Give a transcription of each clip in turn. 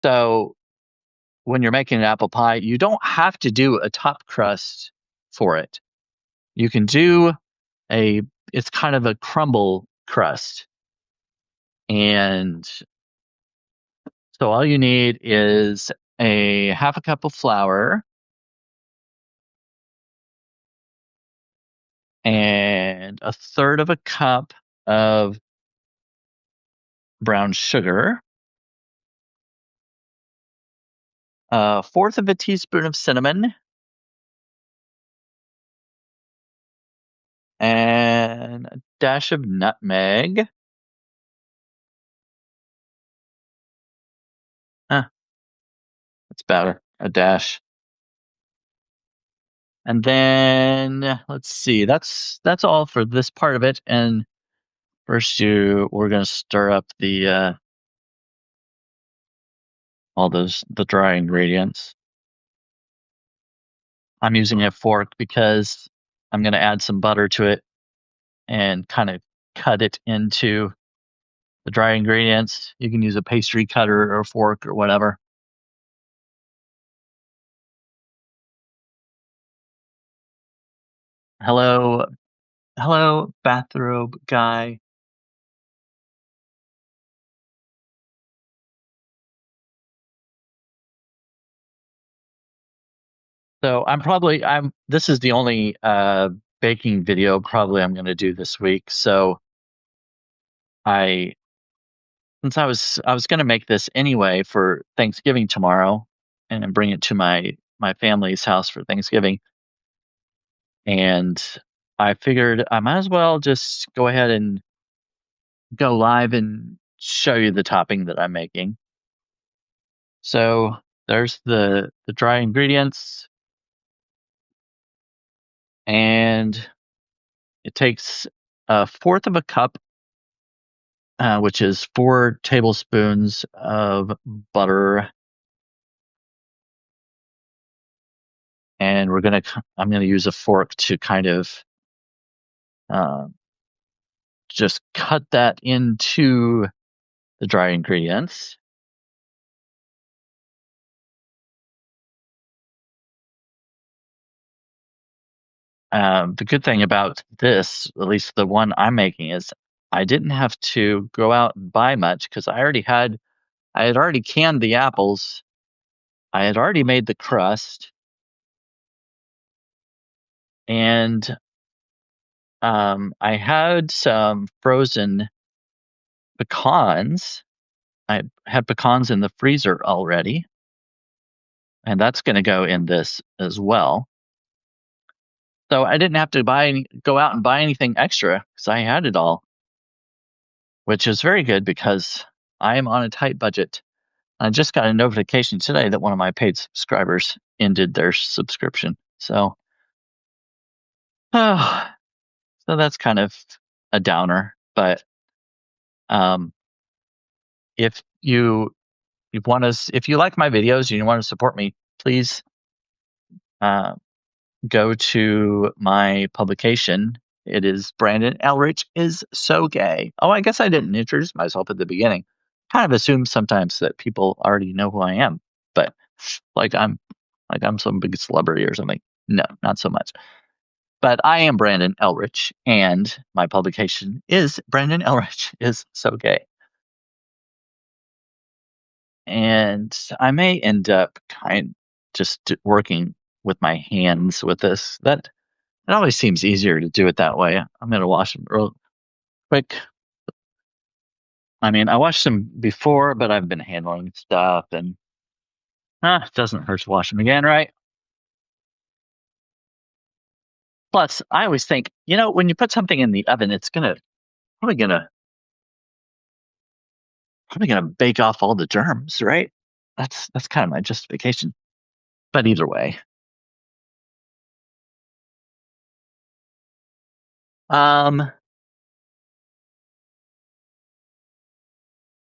So when you're making an apple pie, you don't have to do a top crust for it. You can do it's kind of a crumble crust. And so all you need is a half a cup of flour and a third of a cup of brown sugar, a fourth of a teaspoon of cinnamon, and a dash of nutmeg. That's about a dash. And then let's see, that's all for this part of it. And first we're gonna stir up the all the dry ingredients. I'm using a fork because I'm gonna add some butter to it and kind of cut it into the dry ingredients. You can use a pastry cutter or a fork or whatever. Hello, hello, bathrobe guy. So I'm this is the only baking video probably I'm gonna do this week. So I since I was gonna make this anyway for Thanksgiving tomorrow and then bring it to my family's house for Thanksgiving. And I figured I might as well just go ahead and go live and show you the topping that I'm making. So there's the dry ingredients, and it takes a fourth of a cup, which is 4 tablespoons of butter, and I'm gonna use a fork to kind of uh, just cut that into the dry ingredients. The good thing about this, at least the one I'm making, is I didn't have to go out and buy much because I had already canned the apples. I had already made the crust, and I had some frozen pecans. I had pecans in the freezer already, and that's going to go in this as well. So I didn't have to go out and buy anything extra because I had it all, which is very good because I am on a tight budget. I just got a notification today that one of my paid subscribers ended their subscription. So, oh, so that's kind of a downer. But um, if you want to, if you like my videos and you want to support me, please uh, go to my publication. It is Brandon Ellrich is so gay. Oh, I guess I didn't introduce myself at the beginning. Kind of assume sometimes that people already know who I am, but like I'm like I'm some big celebrity or something. No, not so much. But I am Brandon Ellrich, and my publication is Brandon Ellrich is so gay. And I may end up just working with my hands with this. That it always seems easier to do it that way. I'm gonna wash them real quick. I mean, I washed them before, but I've been handling stuff, and it doesn't hurt to wash them again, right? Plus, I always think, when you put something in the oven, it's probably gonna probably gonna bake off all the germs, right? That's kind of my justification. But either way, um,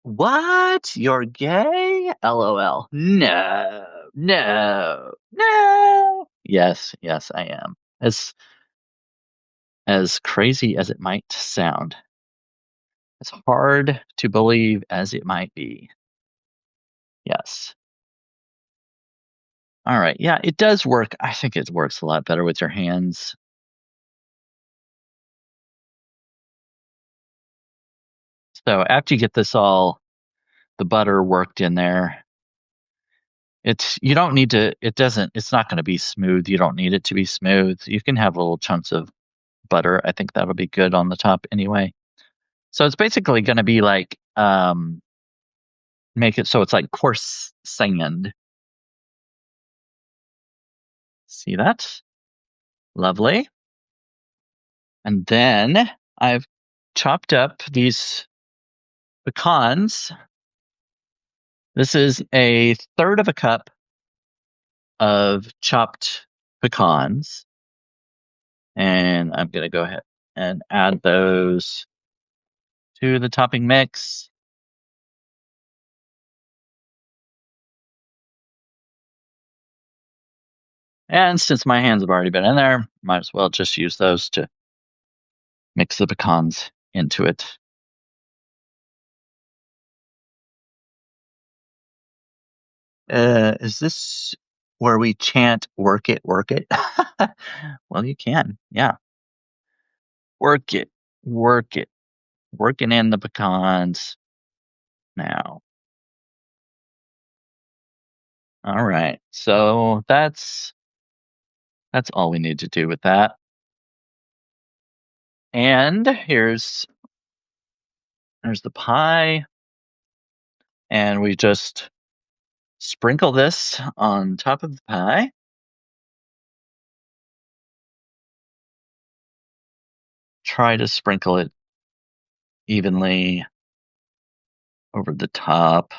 what? You're gay? LOL. No, no, no. Yes, yes, I am. As crazy as it might sound, as hard to believe as it might be. Yes. All right. Yeah, it does work. I think it works a lot better with your hands. So after you get the butter worked in there, you don't need to, it's not going to be smooth. You don't need it to be smooth. You can have little chunks of butter. I think that'll be good on the top anyway. So it's basically going to be like, make it so it's like coarse sand. See that? Lovely. And then I've chopped up these pecans. This is a third of a cup of chopped pecans. And I'm going to go ahead and add those to the topping mix. And since my hands have already been in there, might as well just use those to mix the pecans into it. Is this where we chant, work it, work it? Well, you can. Yeah. Work it, work it, working in the pecans now. All right. So that's all we need to do with that. And there's the pie. And we just sprinkle this on top of the pie. Try to sprinkle it evenly over the top.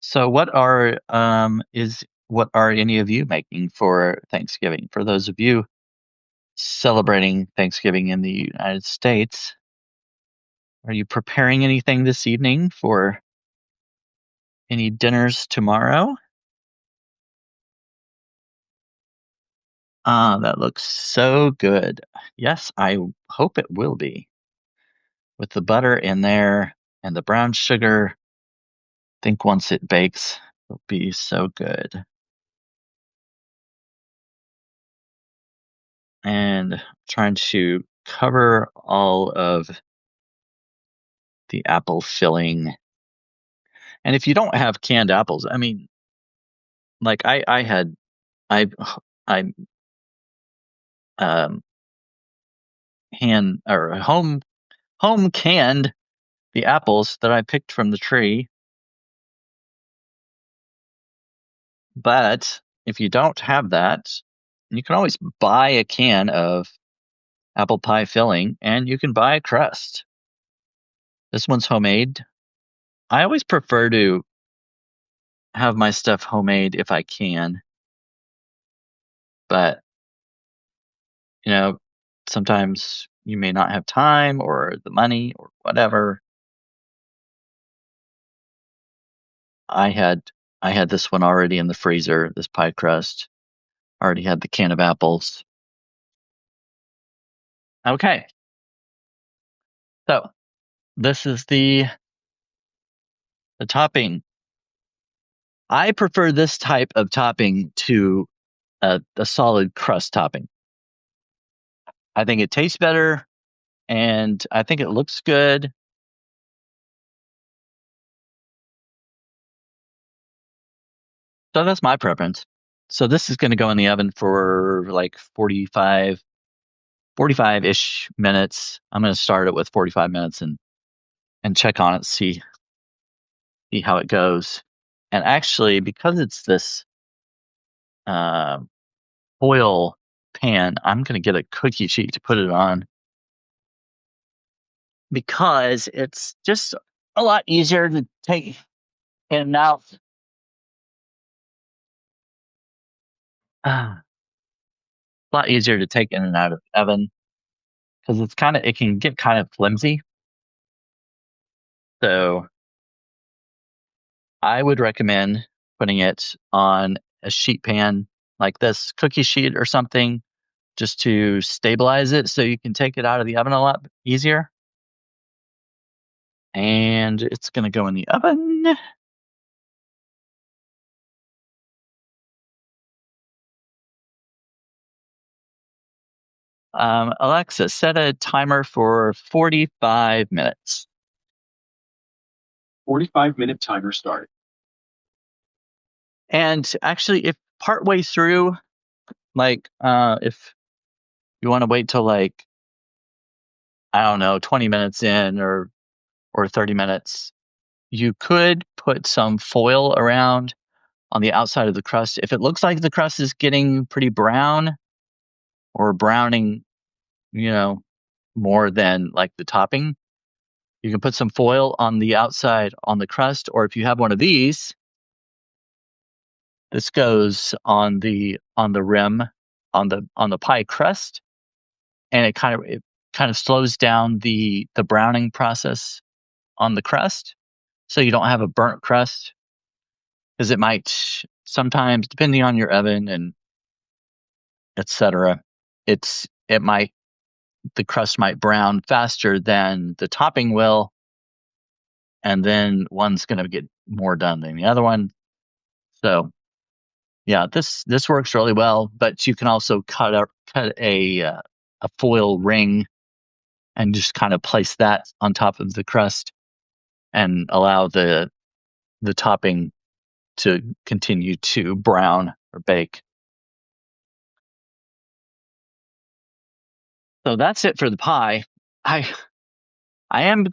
So what are any of you making for Thanksgiving? For those of you celebrating Thanksgiving in the United States, are you preparing anything this evening for any dinners tomorrow? Ah, that looks so good. Yes, I hope it will be. With the butter in there and the brown sugar, I think once it bakes, it'll be so good. And trying to cover all of the apple filling. And if you don't have canned apples, I mean, like I I um hand or home canned the apples that I picked from the tree. But if you don't have that, you can always buy a can of apple pie filling and you can buy a crust. This one's homemade. I always prefer to have my stuff homemade if I can, but sometimes you may not have time or the money or whatever. I had I had this one already in the freezer, this pie crust. Already had the can of apples. Okay. So, this is the topping. I prefer this type of topping to a solid crust topping. I think it tastes better and I think it looks good. So that's my preference. So this is going to go in the oven for like 45-ish minutes. I'm going to start it with 45 minutes and check on it, see how it goes. And actually, because it's this uh, foil pan, I'm going to get a cookie sheet to put it on because it's just a lot easier to take in and out. A lot easier to take in and out of the oven because it can get kind of flimsy. So I would recommend putting it on a sheet pan like this, cookie sheet or something, just to stabilize it so you can take it out of the oven a lot easier. And it's going to go in the oven. Alexa, set a timer for 45 minutes. 45-minute timer start. And actually, if partway through, like, if you want to wait till like, I don't know, 20 minutes in or 30 minutes, you could put some foil around on the outside of the crust. If it looks like the crust is getting pretty brown or browning, more than like the topping, you can put some foil on the outside on the crust. Or if you have one of these, this goes on the rim on the pie crust, and it kind of slows down the browning process on the crust, so you don't have a burnt crust, because it might sometimes, depending on your oven and etc., it might the crust might brown faster than the topping will, and then one's going to get more done than the other one. So yeah, this works really well. But you can also cut a foil ring and just kind of place that on top of the crust and allow the topping to continue to brown or bake. So that's it for the pie. I am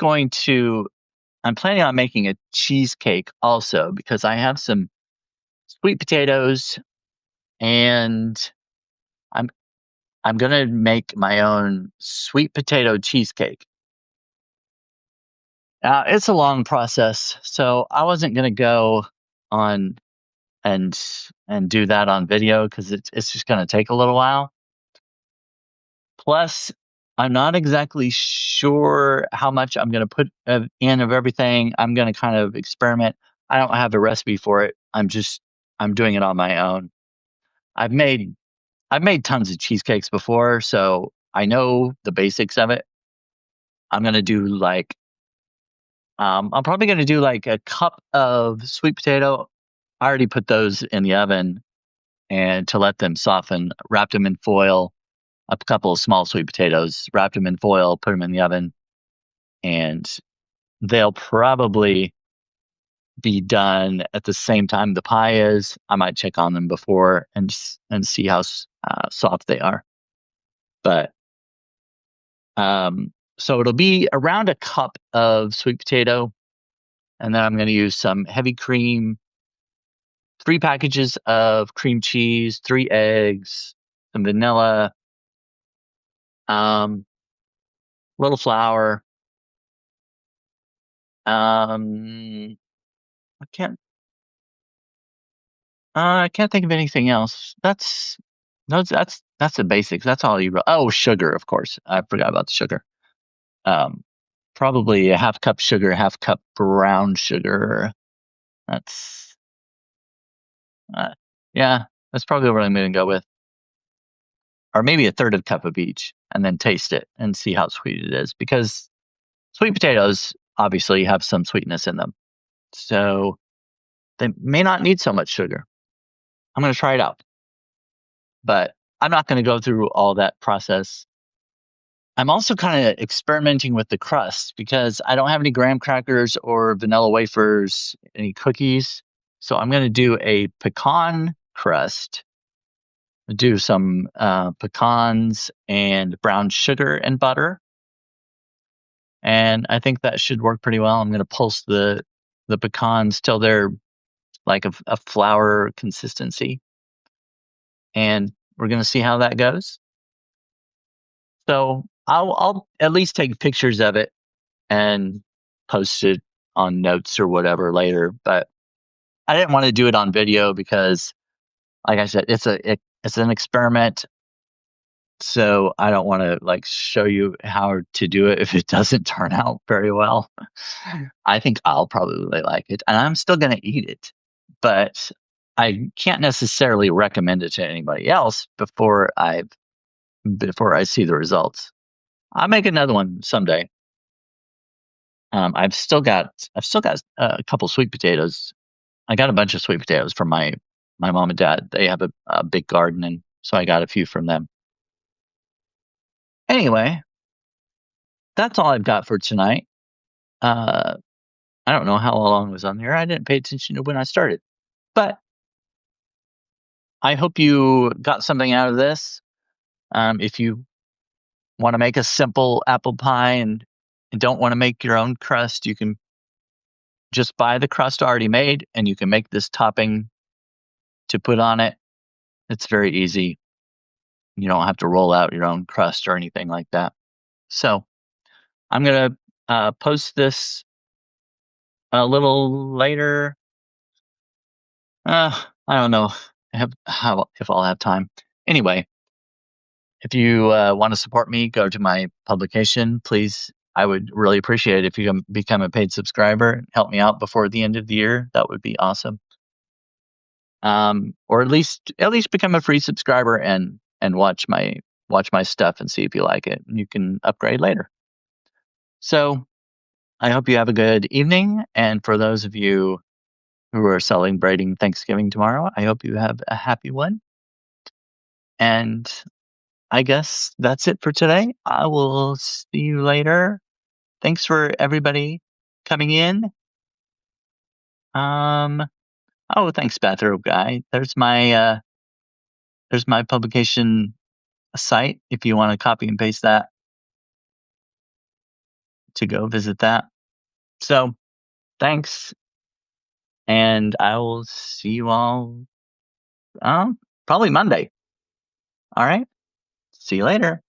I'm planning on making a cheesecake also, because I have some sweet potatoes, and I'm going to make my own sweet potato cheesecake. It's a long process, so I wasn't going to go on and do that on video, because it's just going to take a little while. Plus, I'm not exactly sure how much I'm going to put in of everything. I'm going to kind of experiment. I don't have a recipe for it. I'm doing it on my own. I've made tons of cheesecakes before, so I know the basics of it. I'm going to do like I'm probably going to do like a cup of sweet potato. I already put those in the oven and to let them soften, wrapped them in foil. A couple of small sweet potatoes, wrapped them in foil, put them in the oven, and they'll probably be done at the same time the pie is. I might check on them before and see how soft they are. But so it'll be around a cup of sweet potato, and then I'm going to use some heavy cream, 3 packages of cream cheese, 3 eggs, some vanilla, little flour. I can't I can't think of anything else. That's the basics. That's all you. Oh, sugar, of course. I forgot about the sugar. Um, Probably a half cup sugar, half cup brown sugar. That's uh, yeah, that's probably what I'm going to go with, or maybe a third of a cup of each, and then taste it and see how sweet it is, because sweet potatoes obviously have some sweetness in them, so they may not need so much sugar. I'm going to try it out, but I'm not going to go through all that process. I'm also kind of experimenting with the crust, because I don't have any graham crackers or vanilla wafers, any cookies. So I'm going to do a pecan crust, do some pecans and brown sugar and butter. And I think that should work pretty well. I'm going to pulse the pecans till they're like a flour consistency. And we're going to see how that goes. So I'll at least take pictures of it and post it on notes or whatever later. But I didn't want to do it on video because, like I said, it's an experiment. So I don't want to like show you how to do it if it doesn't turn out very well. I think I'll probably like it, and I'm still going to eat it, but I can't necessarily recommend it to anybody else before I see the results. I'll make another one someday. I've still got a couple sweet potatoes. I got a bunch of sweet potatoes from my mom and dad. They have a big garden, and so I got a few from them. Anyway, that's all I've got for tonight. Uh, I don't know how long I was on there. I didn't pay attention to when I started, but I hope you got something out of this. If you want to make a simple apple pie and don't want to make your own crust, you can just buy the crust already made, and you can make this topping to put on it. It's very easy. You don't have to roll out your own crust or anything like that. So I'm gonna post this a little later. I don't know if I'll have time. Anyway, if you want to support me, go to my publication, please. I would really appreciate it if you become a paid subscriber. Help me out before the end of the year. That would be awesome. Or at least become a free subscriber and watch my stuff and see if you like it. You can upgrade later. So I hope you have a good evening. And for those of you who are celebrating Thanksgiving tomorrow, I hope you have a happy one. And I guess that's it for today. I will see you later. Thanks for everybody coming in. Um, thanks, Bathrobe Guy. There's my publication site if you want to copy and paste that to go visit that. So thanks, and I will see you all probably Monday. All right. See you later.